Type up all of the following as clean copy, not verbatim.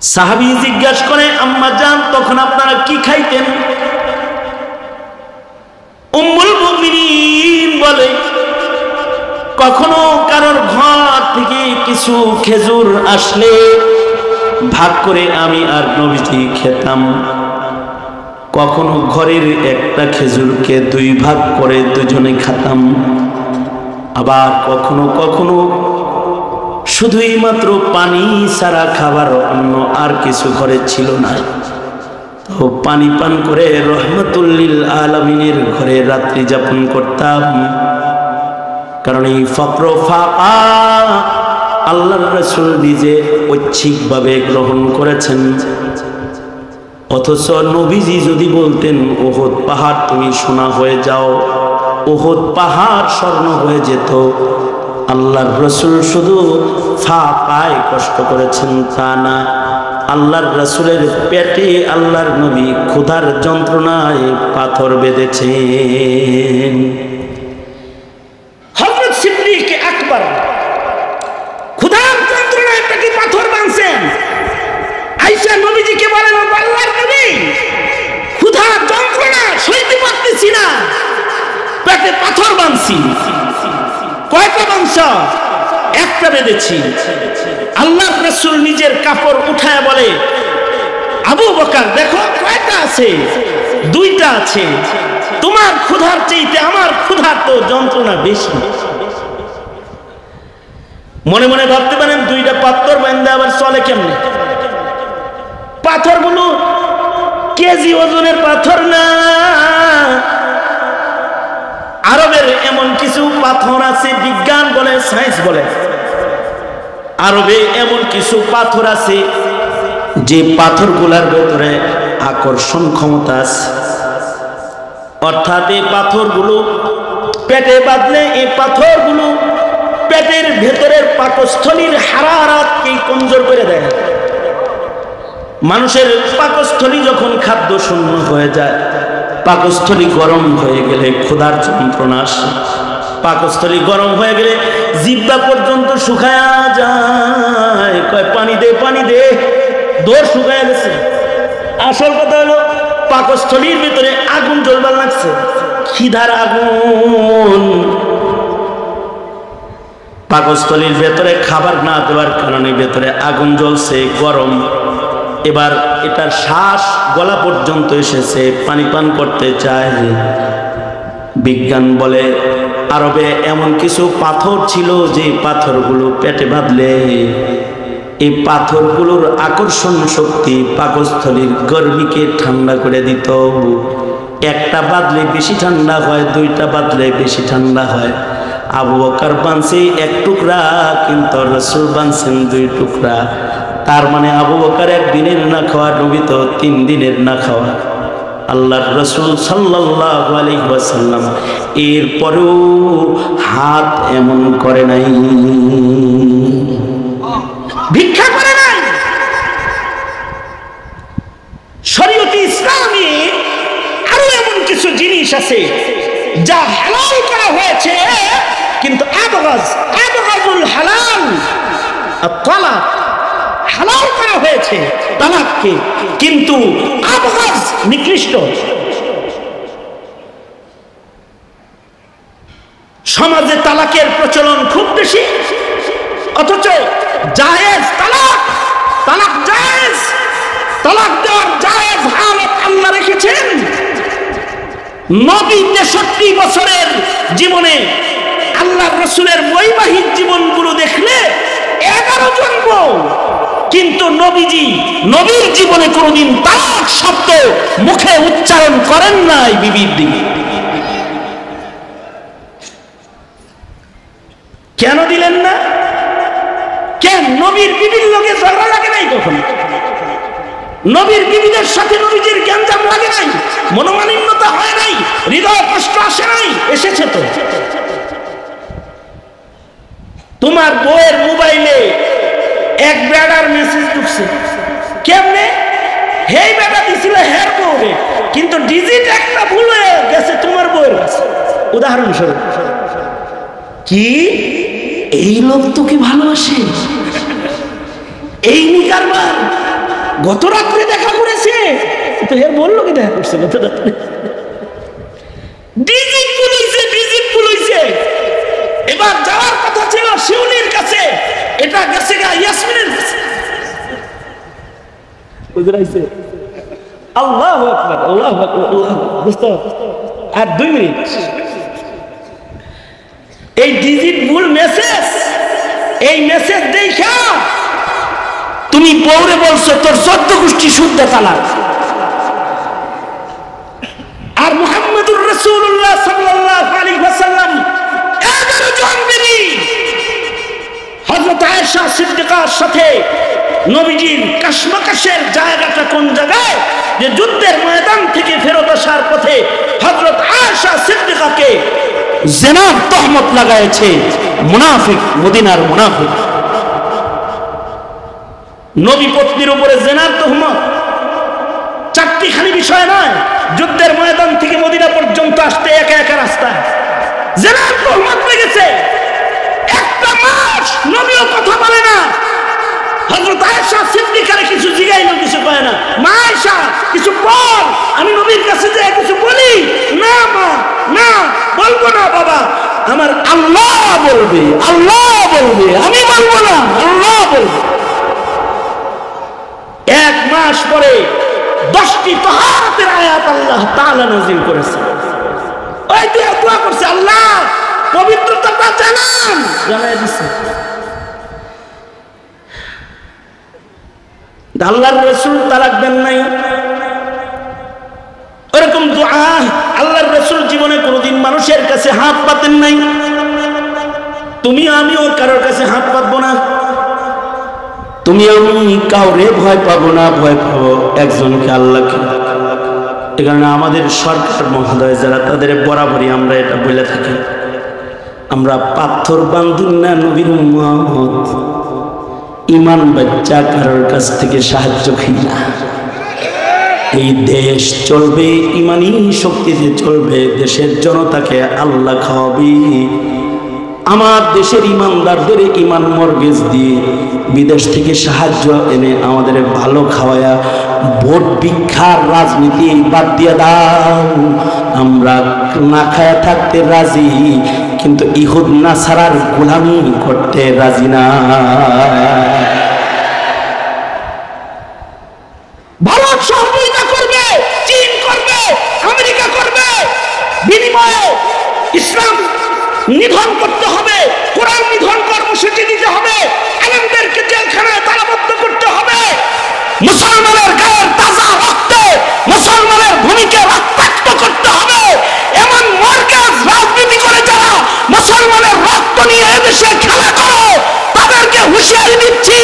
সাহাবী জিজ্ঞাসা করে, আম্মা জান তখন আপনারা কি খাইতেন? উম্মুল মুমিনিন বলে, কখনো কারোর ঘর থেকে কিছু খেজুর আসলে ভাগ করে আমি আর নবীজি খেতাম, কখনো ঘরের একটা খেজুরকে দুই ভাগ করে দুজনে খেতাম, আবার কখনো কখনো শুধুই মাত্র পানি ছাড়া খাবার অন্য আর কিছু ঘরে ছিল না, তো পানি পান করে রহমতুল লিল আলামিনের ঘরে রাত্রি যাপন করতাম। কারণ এই ফকর ফাকা আল্লাহর রাসূল নিজে ঐচ্ছিকভাবে গ্রহণ করেছেন। অথচ নবীজি যদি বলতেন উহুদ পাহাড় তুমি সোনা হয়ে যাও, উহুদ পাহাড় স্বর্ণ হয়ে যেত। আল্লাহর রাসূল শুধু ফাকায় কষ্ট করেছেন তা না, আল্লাহর রাসূলের পেটে আল্লাহর নবী ক্ষুধার যন্ত্রণায় পাথর বেঁধেছেন। হযরত সিদ্দিক আকবর ক্ষুধার যন্ত্রণায় পেটে পাথর বাঁধছেন। আয়েশা নবীজিকে বলেন, আল্লাহর নবী ক্ষুধার যন্ত্রণা সইতে পারতেছি না, পেটে পাথর বাঁধছি। কয়টা বাঁধছ? একটা বেঁধেছি। আল্লাহর রাসূল নিজের কাপড় উঠায় বলে, আবু বকর দেখো কয়টা আছে? দুইটা আছে। তোমার ক্ষুধার চাইতে আমার ক্ষুধার তো যন্ত্রণা বেশি। মনে মনে ভাবতে পারেন দুইটা পাথর বাঁধতে আবার চলে কেমনে? পাথরগুলো কেজি ওজনের পাথর না। আরবের এমন কিছু পাথর আছে, বিজ্ঞান বলে সায়েন্স বলে, আরবে এমন কিছু পাথর আছে যে পাথরগুলোর ভেতরে আকর্ষণ ক্ষমতা আছে। অর্থাৎ এই পাথরগুলো পেটে বাঁধলে এই পাথরগুলো পেটের ভেতরের পাকস্থলীর হারারাতকে কমজোর করে দেয়। মানুষের পাকস্থলী যখন খাদ্য শূন্য হয়ে যায়, পাকস্থলী গরম হয়ে গেলে ক্ষুধার যন্ত্রণা আসে। পাকস্থলী গরম হয়ে গেলে জিহ্বা পর্যন্ত শুকায়া যায়। কয় পানি দে পানি দে, দৌড় শুকায়া গেছে। আসল কথা হলো পাকস্থলীর ভিতরে আগুন জ্বলবার লাগছে, খিদার আগুন। পাকস্থলীর ভেতরে খাবার না দেওয়ার কারণে ভেতরে আগুন জ্বলছে, গরম। এবার এটার শ্বাস গলা পর্যন্ত এসেছে, পানি পান করতে চায়। বিজ্ঞান বলে আরবে এমন কিছু পাথর ছিল যে পাথরগুলো পেটে বাঁধলে এই পাথরগুলোর আকর্ষণ শক্তি পাকস্থলীর গর্ভীকে ঠান্ডা করে দিত। একটা বাঁধলে বেশি ঠান্ডা হয়, দুইটা বাঁধলে বেশি ঠান্ডা হয়। আবু বকর বাঁধছে এক টুকরা, কিন্তু রাসূল বাঁধছেন দুই টুকরা। তার মানে আবু বকর একদিনের না খাওয়া, নবী তো 3 দিনের না খাওয়া। আল্লাহর রাসূল সাল্লাল্লাহু আলাইহি ওয়াসাল্লাম এরপরেও হাত এমন করে নাই, ভিক্ষা করে নাই। শরীয়তে ইসলামে আরো এমন কিছু জিনিস আছে যা হালাল করা হয়েছে, কিন্তু আবগাজুল হালাল তালাক, হালাল করা হয়েছে তালাককে, কিন্তু আবগাজ নিকৃষ্ট। সমাজে তালাকের প্রচলন খুব বেশি, অথচ জায়েজ তালাক, তালাক জায়েজ, তালাক দেওয়ার জায়েজ হালত আল্লাহ রেখেছেন। নবী 63 বছরের জীবনে আল্লাহর রাসূলের বৈবাহিক জীবনগুলো দেখলে 11 জন বউ, কিন্তু নবীর জীবনে কোনোদিন তালাক শব্দ মুখে উচ্চারণ করেন নাই বিবির দিকে। কেন দিলেন না? কেন? নবীর বিবির লোকে ঝগড়া লাগে নাই কখনো? নবীর বিবিদের সাথে নবীজির গ্যাঞ্জাম লাগে নাই? মনোমালিন্যতা হয় নাই? হৃদয় কষ্ট আসে নাই? এসেছে তো। তোমার বউয়ের মোবাইলে এক বেড়ার মেসেজ ঢুকছে, কেমনে? হেই বেটা দিছিল হের বউরে, কিন্তু ডিজিট একটা ভুল হয়ে গেছে তোমার বউয়ের কাছে। উদাহরণস্বরূপ, কি এই লোক তোকে ভালোবাসে, এই নি কারবার, গত রাত্রে দেখা করেছে, তো এর বললো কি দেখা করছে গত রাত্রে? ডিজিট পুলিশে এবার যাওয়ার কথা ছিল শিউলির কাছে, এটা গেছে গা ইয়াসমিনের কাছে। বুঝাইছে? আল্লাহু আকবার, আল্লাহু আকবার, আল্লাহু আকবার। বুঝতে? আর 2 মিনিট। এই ডিজিট ভুল মেসেজ, এই মেসেজ দেখা তুমি বউরে বলছো তোর 14 গোষ্ঠী শুদ্ধ তালাক। আর মুহাম্মদুর রাসূলুল্লাহ সাল্লাল্লাহু আলাইহি ওয়াসাল্লাম 11 জন বিবি হযরত আয়েশা সিদ্দিকার সাথে নবীজির কাশমাকাশের জায়গাটা কোন জায়গায়, যে যুদ্ধের ময়দান থেকে ফেরত আসার পথে হযরত আয়েশা সিদ্দিকাকে জিনার তহমত লাগাইছে মুনাফিক, মদিনার মুনাফিক। নবী পত্নীর উপরে জিনার তহমত 4টি বিষয় নয়, যুদ্ধের ময়দান থেকে মদিনা পর্যন্ত আসতে একা একা রাস্তায় জিনার তহমত লেগেছে। একটা মাস নবীও কথা বলে না। হযরত আয়েশা সিদ্দিকারে কিছু জিগাইলো, কিছু কয় না। মা আয়েশা কিছু বল, আমি নবীর কাছে যে কিছু বলি। না মা, না বলবো না বাবা, আমার আল্লাহ বলবে, আল্লাহ বলবে, আমি বলবো না, আল্লাহ বলবে। 1 মাস পরে 10টি তাহারাতের আয়াত আল্লাহ তাআলা নাযিল করেছে। ওই দোয়া করছে, আল্লাহ পবিত্রতাটা জানান, জানাই দিছে। আল্লাহর রাসূল তালাক দেন নাই, এরকম দোয়া আল্লাহর রাসূল জীবনে কোনোদিন মানুষের কাছে হাত পাতেন নাই। তুমি আমিও কারোর কাছে হাত পাতবো না, তুমি আমি কাউরে ভয় পাবো না, ভয় পাবো একজনকে, আল্লাহকে। এ কারণে আমাদের সরকার মহোদয় যারা, তাদের বরাবরই আমরা এটা বলে থাকি, আমরা পাথর বান্ধুন না নবীর উম্মত, ইমান বাচ্চা কারোর কাছ থেকে সাহায্য খাই না। এই দেশ চলবে ইমানি শক্তিতে চলবে, দেশের জনতাকে আল্লাহ খাওয়াবে। আমার দেশের ইমানদারদের ইমান মর্গেজ দিয়ে বিদেশ থেকে সাহায্য এনে আমাদের ভালো খাওয়ায়া ভোট ভিক্ষার রাজনীতি বাদ দিয়ে দাও। আমরা না খায়া থাকতে রাজি, কিন্তু ইহুদ নাসারার গোলামি করতে রাজি না। ভারত সহযোগিতা করবে, চীন করবে, আমেরিকা করবে, বিনিময়ে ইসলাম নিধন করতে হবে, কোরআন নিধন কর্মসূচি দিতে হবে, আলেমদেরকে জেলখানায় তালাবদ্ধ করতে হবে, মুসলমানের গায়ের তাজা রক্তে মুসলমানের ভূমিকে রক্তাক্ত করতে হবে। এমন মর্গাজ রাজনীতি করে যারা মুসলমানের রক্ত নিয়ে এদেশে খেলা করো, তাদেরকে হুঁশিয়ারি দিচ্ছি,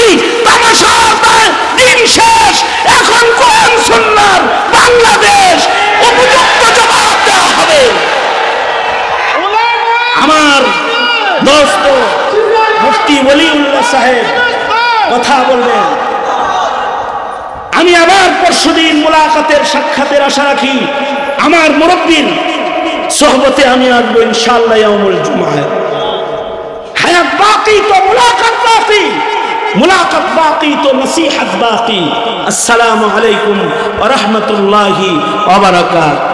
তামাশার দিন শেষ। এখন কোরআন সুন্নাহর বাংলাদেশ, উপযুক্ত জবাব দেওয়া হবে। আমার দোস্ত মুফতি ওলিউল্লাহ সাহেব কথা বলবেন। আমি আবার পরশুদিন মুলাকাতের সাক্ষাতের আশা রাখি। আমার মুরব্বির সোহবতে আমি আসবো ইনশাআল্লাহ ইয়াউমুল জুমআহ। হায়াত বাকি তো মুলাকাত বাকি, মুলাকাত বাকি তো নসিহত বাকি। আসসালামু আলাইকুম ওয়া রাহমাতুল্লাহি ওয়া বারাকাতুহু।